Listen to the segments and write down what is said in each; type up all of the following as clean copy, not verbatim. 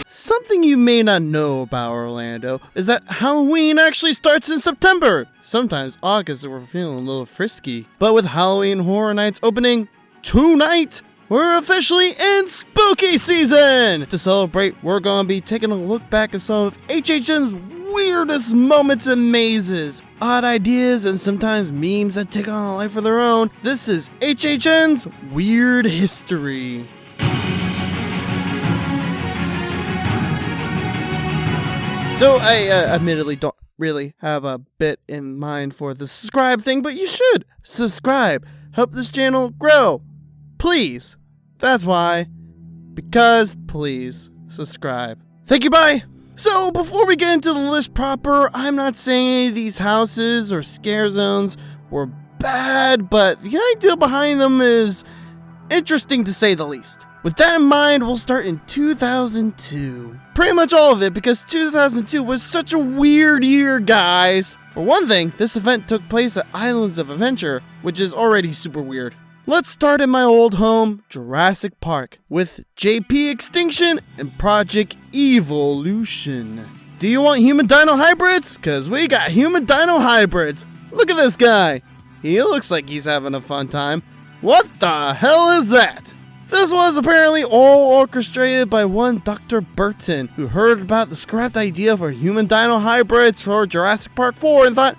Something you may not know about Orlando is that Halloween actually starts in September. Sometimes August we're feeling a little frisky. But with Halloween Horror Nights opening tonight, we're officially in spooky season! To celebrate, we're going to be taking a look back at some of HHN's weirdest moments and mazes, odd ideas, and sometimes memes that take on a life of their own. This is HHN's Weird History. So I admittedly don't really have a bit in mind for the subscribe thing, but you should subscribe. Help this channel grow. Please. That's why. Because please subscribe. Thank you, bye. So before we get into the list proper, I'm not saying any of these houses or scare zones were bad, but the idea behind them is interesting to say the least. With that in mind, we'll start in 2002. Pretty much all of it, because 2002 was such a weird year, guys. For one thing, this event took place at Islands of Adventure, which is already super weird. Let's start in my old home, Jurassic Park, with JP Extinction and Project Evolution. Do you want human dino hybrids? Cause we got human dino hybrids. Look at this guy. He looks like he's having a fun time. What the hell is that? This was apparently all orchestrated by one Dr. Burton, who heard about the scrapped idea for human dino hybrids for Jurassic Park 4 and thought,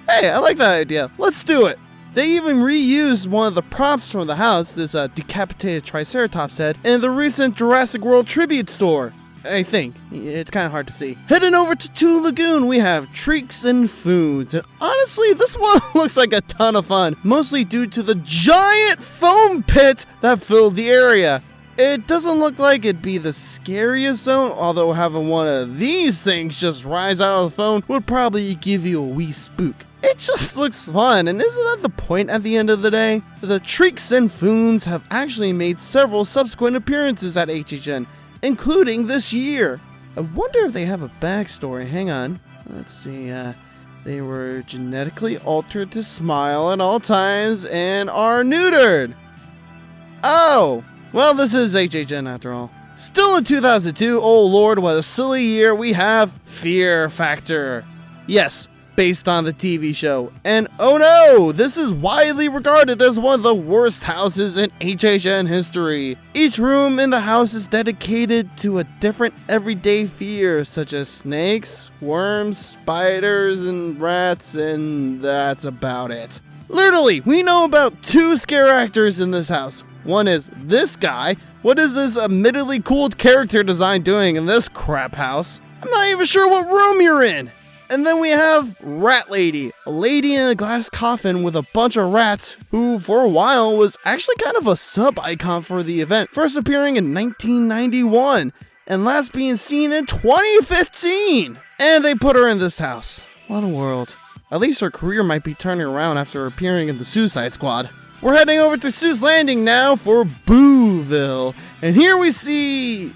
hey, I like that idea, let's do it. They even reused one of the props from the house, this decapitated Triceratops head, in the recent Jurassic World tribute store. I think. It's kind of hard to see. Heading over to Two Lagoon, we have Treats and Foods. And honestly, this one looks like a ton of fun, mostly due to the giant foam pit that filled the area. It doesn't look like it'd be the scariest zone, although having one of these things just rise out of the phone would probably give you a wee spook. It just looks fun, and isn't that the point at the end of the day? The Treats and Foons have actually made several subsequent appearances at HHN, including this year. I wonder if they have a backstory. Hang on. Let's see. They were genetically altered to smile at all times and are neutered. Oh! Well, this is HHN after all. Still in 2002, oh lord, what a silly year, we have Fear Factor. Yes, based on the TV show. And oh no, this is widely regarded as one of the worst houses in HHN history. Each room in the house is dedicated to a different everyday fear, such as snakes, worms, spiders, and rats, and that's about it. Literally, we know about 2 scare actors in this house. One is this guy. What is this admittedly cool character design doing in this crap house? I'm not even sure what room you're in. And then we have Rat Lady, a lady in a glass coffin with a bunch of rats who for a while was actually kind of a sub-icon for the event, first appearing in 1991 and last being seen in 2015. And they put her in this house. What a world. At least her career might be turning around after appearing in the Suicide Squad. We're heading over to Sue's Landing now for Booville. And here we see...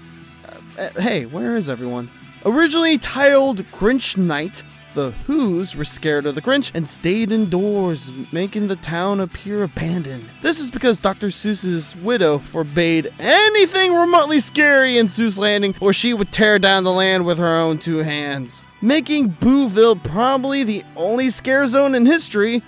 hey, where is everyone? Originally titled Grinch Night, the Who's were scared of the Grinch and stayed indoors, making the town appear abandoned. This is because Dr. Seuss's widow forbade anything remotely scary in Seuss Landing, or she would tear down the land with her own 2 hands, making Booville probably the only scare zone in history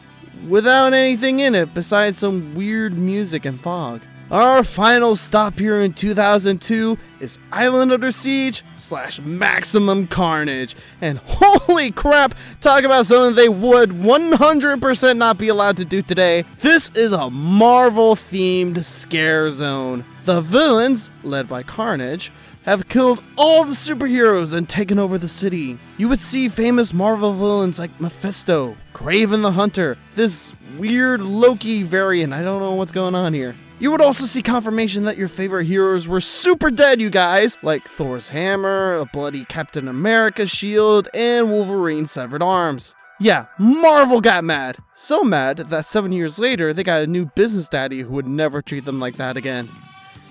without anything in it besides some weird music and fog. Our final stop here in 2002 is Island Under Siege / Maximum Carnage. And holy crap, talk about something they would 100% not be allowed to do today. This is a Marvel-themed scare zone. The villains, led by Carnage, have killed all the superheroes and taken over the city. You would see famous Marvel villains like Mephisto, Kraven the Hunter, this weird Loki variant, I don't know what's going on here. You would also see confirmation that your favorite heroes were super dead, you guys, like Thor's hammer, a bloody Captain America shield, and Wolverine's severed arms. Yeah, Marvel got mad. So mad that 7 years later, they got a new business daddy who would never treat them like that again.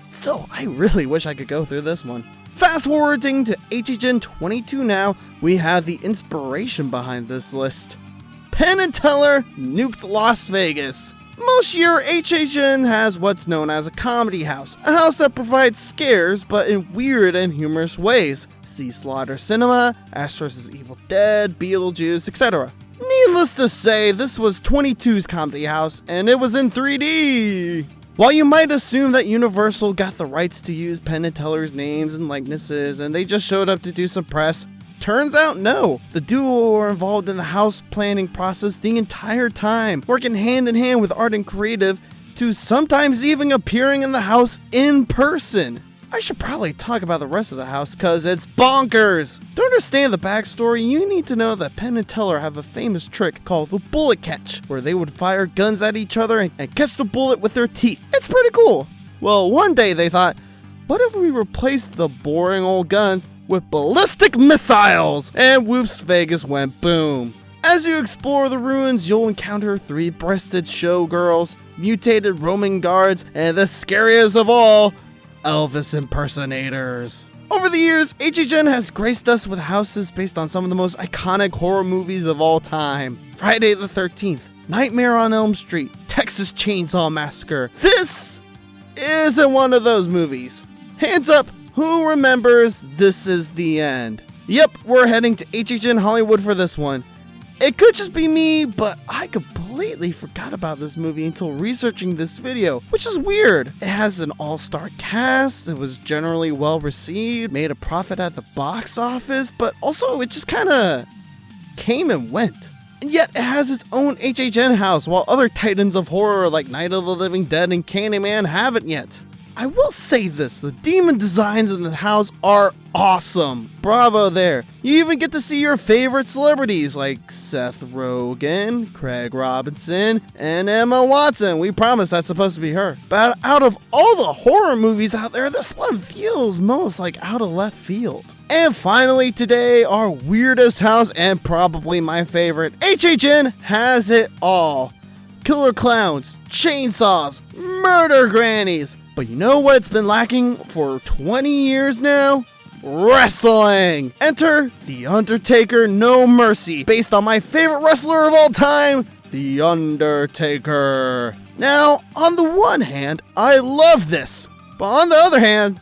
So, I really wish I could go through this one. Fast forwarding to HHN 22 now, we have the inspiration behind this list. Penn and Teller nuked Las Vegas. Most year, HHN has what's known as a comedy house, a house that provides scares but in weird and humorous ways. See Slaughter Cinema, Ash vs. Evil Dead, Beetlejuice, etc. Needless to say, this was 22's comedy house, and it was in 3D! While you might assume that Universal got the rights to use Penn and Teller's names and likenesses, and they just showed up to do some press, turns out no. The duo were involved in the house planning process the entire time, working hand in hand with art and creative, to sometimes even appearing in the house in person. I should probably talk about the rest of the house cause it's bonkers! To understand the backstory, you need to know that Penn and Teller have a famous trick called the bullet catch, where they would fire guns at each other and catch the bullet with their teeth. It's pretty cool! Well, one day they thought, what if we replaced the boring old guns with ballistic missiles? And whoops, Vegas went boom. As you explore the ruins, you'll encounter 3-breasted showgirls, mutated Roman guards, and the scariest of all, Elvis impersonators. Over the years, HHN has graced us with houses based on some of the most iconic horror movies of all time. Friday the 13th, Nightmare on Elm Street, Texas Chainsaw Massacre. This isn't one of those movies. Hands up, who remembers This Is the End? Yep, we're heading to HHN Hollywood for this one. It could just be me, but I completely forgot about this movie until researching this video, which is weird. It has an all-star cast, it was generally well received, made a profit at the box office, but also it just kinda came and went. And yet it has its own HHN house, while other titans of horror like Night of the Living Dead and Candyman haven't yet. I will say this, the demon designs in the house are awesome. Bravo there. You even get to see your favorite celebrities like Seth Rogen, Craig Robinson, and Emma Watson. We promise that's supposed to be her. But out of all the horror movies out there, this one feels most like out of left field. And finally today, our weirdest house and probably my favorite, HHN has it all. Killer clowns, chainsaws, murder grannies. But you know what's been lacking for 20 years now? Wrestling! Enter The Undertaker No Mercy, based on my favorite wrestler of all time, The Undertaker. Now, on the one hand, I love this. But on the other hand,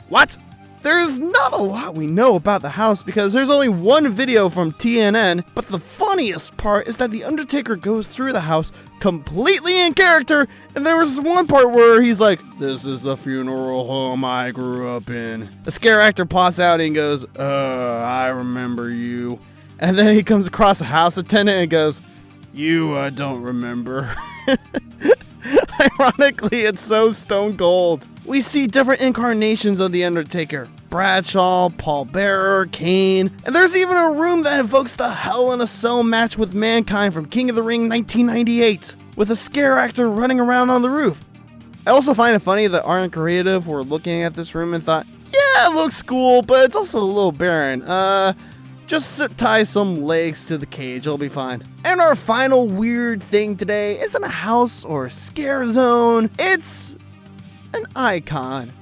what? There's not a lot we know about the house because there's only one video from TNN, but the funniest part is that The Undertaker goes through the house completely in character, and there was one part where he's like, "This is the funeral home I grew up in." The scare actor pops out and goes, I remember you. And then he comes across a house attendant and goes, "You don't remember." Ironically, it's so stone cold. We see different incarnations of The Undertaker. Bradshaw, Paul Bearer, Kane, and there's even a room that evokes the Hell in a Cell match with Mankind from King of the Ring 1998, with a scare actor running around on the roof. I also find it funny that Art and Creative were looking at this room and thought, yeah, it looks cool, but it's also a little barren. Just zip tie some legs to the cage, it'll be fine. And our final weird thing today isn't a house or a scare zone, it's an icon.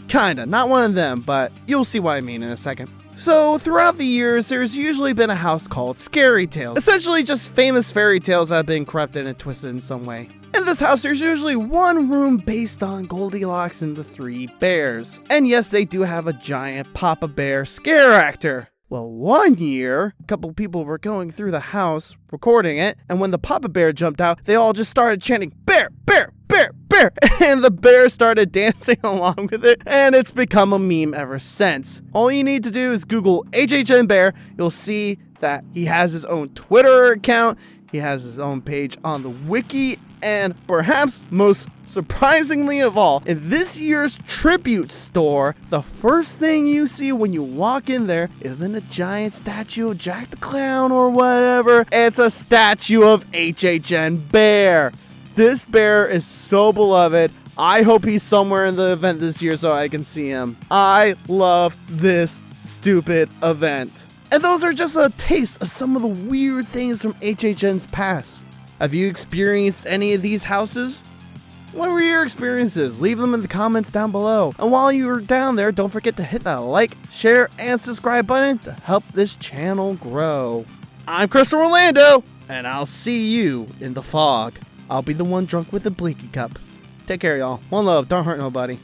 Kinda, not one of them, but you'll see what I mean in a second. So, throughout the years, there's usually been a house called Scary Tales. Essentially just famous fairy tales that have been corrupted and twisted in some way. In this house, there's usually one room based on Goldilocks and the Three Bears. And yes, they do have a giant Papa Bear scare actor. Well, one year, a couple people were going through the house, recording it, and when the Papa Bear jumped out, they all just started chanting, "Bear, bear, bear, bear," and the bear started dancing along with it, and it's become a meme ever since. All you need to do is Google HHN Bear, you'll see that he has his own Twitter account, he has his own page on the wiki, and perhaps most surprisingly of all, in this year's tribute store, the first thing you see when you walk in there isn't a giant statue of Jack the Clown or whatever, it's a statue of HHN Bear. This bear is so beloved. I hope he's somewhere in the event this year so I can see him. I love this stupid event. And those are just a taste of some of the weird things from HHN's past. Have you experienced any of these houses? What were your experiences? Leave them in the comments down below. And while you're down there, don't forget to hit that like, share, and subscribe button to help this channel grow. I'm Chris Orlando, and I'll see you in the fog. I'll be the one drunk with the blinky cup. Take care, y'all. One love. Don't hurt nobody.